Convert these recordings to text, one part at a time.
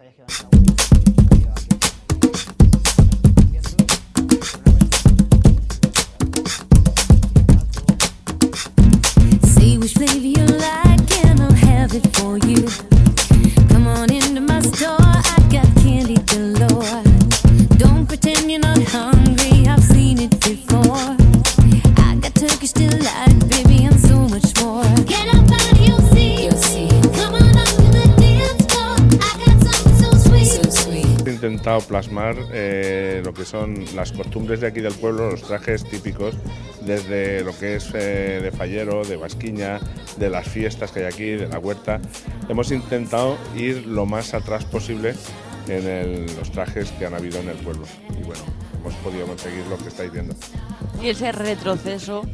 See which flavor you like and I'll have it for you. Come on into my store, I got candy galore. Don't pretend you're not hungry, I've seen it before. I got Turkish delight, baby, and so much more. Get up and you'll see. Come on up to the dance floor, I got something so sweet. So sweet. He intentado plasmar lo que son las costumbres de aquí del pueblo, los trajes típicos, desde lo que es de Fallero, de Basquiña, de las fiestas que hay aquí, de la huerta. Hemos intentado ir lo más atrás posible en los trajes que han habido en el pueblo y bueno, hemos podido conseguir lo que estáis viendo. Y ese retroceso,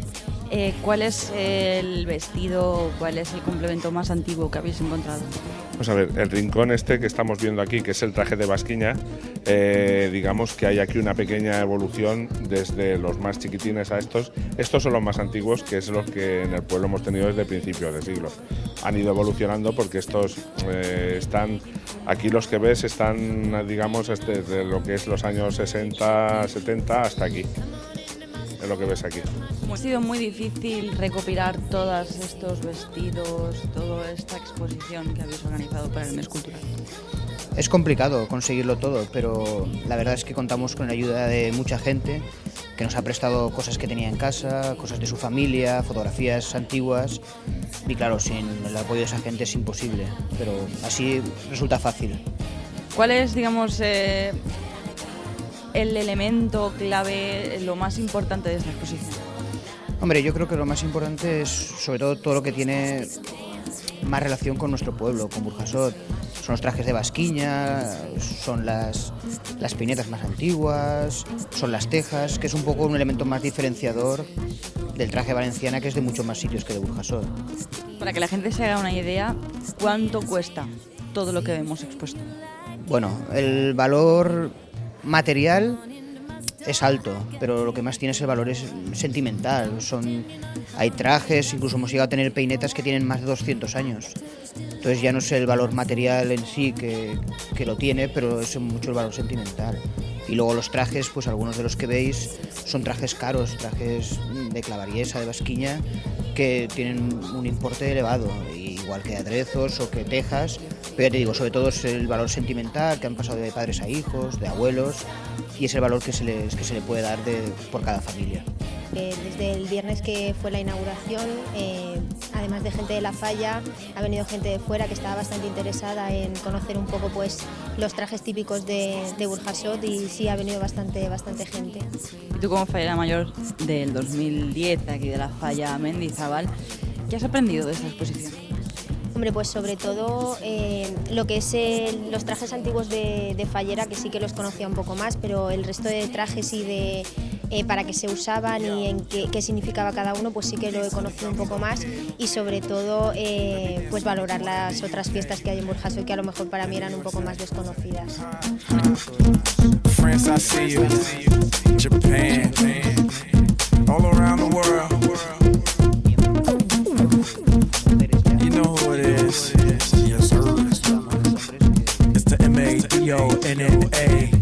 ¿cuál es el vestido, cuál es el complemento más antiguo que habéis encontrado? Pues a ver, el rincón este que estamos viendo aquí, que es el traje de Basquiña, digamos que hay aquí una pequeña evolución desde los más chiquitines a estos. Estos son los más antiguos, que es los que en el pueblo hemos tenido desde principios de siglo. Han ido evolucionando porque estos están, aquí los que ves están, digamos, desde lo que es los años 60, 70 hasta aquí. Es lo que ves aquí. Ha sido muy difícil recopilar todos estos vestidos, toda esta exposición que habéis organizado para el mes cultural. Es complicado conseguirlo todo, pero la verdad es que contamos con la ayuda de mucha gente que nos ha prestado cosas que tenía en casa, cosas de su familia, fotografías antiguas y claro, sin el apoyo de esa gente es imposible, pero así resulta fácil. ¿Cuál es, digamos, el elemento clave, lo más importante de esta exposición? Hombre, yo creo que lo más importante es sobre todo lo que tiene más relación con nuestro pueblo, con Burjasot. Son los trajes de Basquiña, son las peinetas más antiguas, son las tejas, que es un poco un elemento más diferenciador del traje valenciana, que es de muchos más sitios que de Burjasot. Para que la gente se haga una idea, ¿cuánto cuesta todo lo que vemos expuesto? Bueno, el valor material es alto, pero lo que más tiene es el valor sentimental. Hay trajes, incluso hemos llegado a tener peinetas que tienen más de 200 años. Entonces ya no es el valor material en sí que lo tiene, pero es mucho el valor sentimental. Y luego los trajes, pues algunos de los que veis son trajes caros, trajes de Clavariesa, de Basquiña, que tienen un importe elevado, igual que aderezos o que tejas, pero ya te digo, sobre todo es el valor sentimental, que han pasado de padres a hijos, de abuelos, y es el valor que se le puede dar por cada familia. Desde el viernes que fue la inauguración, además de gente de La Falla, ha venido gente de fuera que estaba bastante interesada en conocer un poco pues, los trajes típicos de Burjasot y sí, ha venido bastante gente. Y tú como fallera mayor del 2010 aquí de La Falla Mendizábal, ¿qué has aprendido de esta exposición? Hombre, pues sobre todo lo que es los trajes antiguos de Fallera, que sí que los conocía un poco más, pero el resto de trajes y de para qué se usaban y en qué significaba cada uno, pues sí que lo he conocido un poco más y sobre todo pues valorar las otras fiestas que hay en Burjasot que a lo mejor para mí eran un poco más desconocidas. It's the M-A-D-O-N-N-A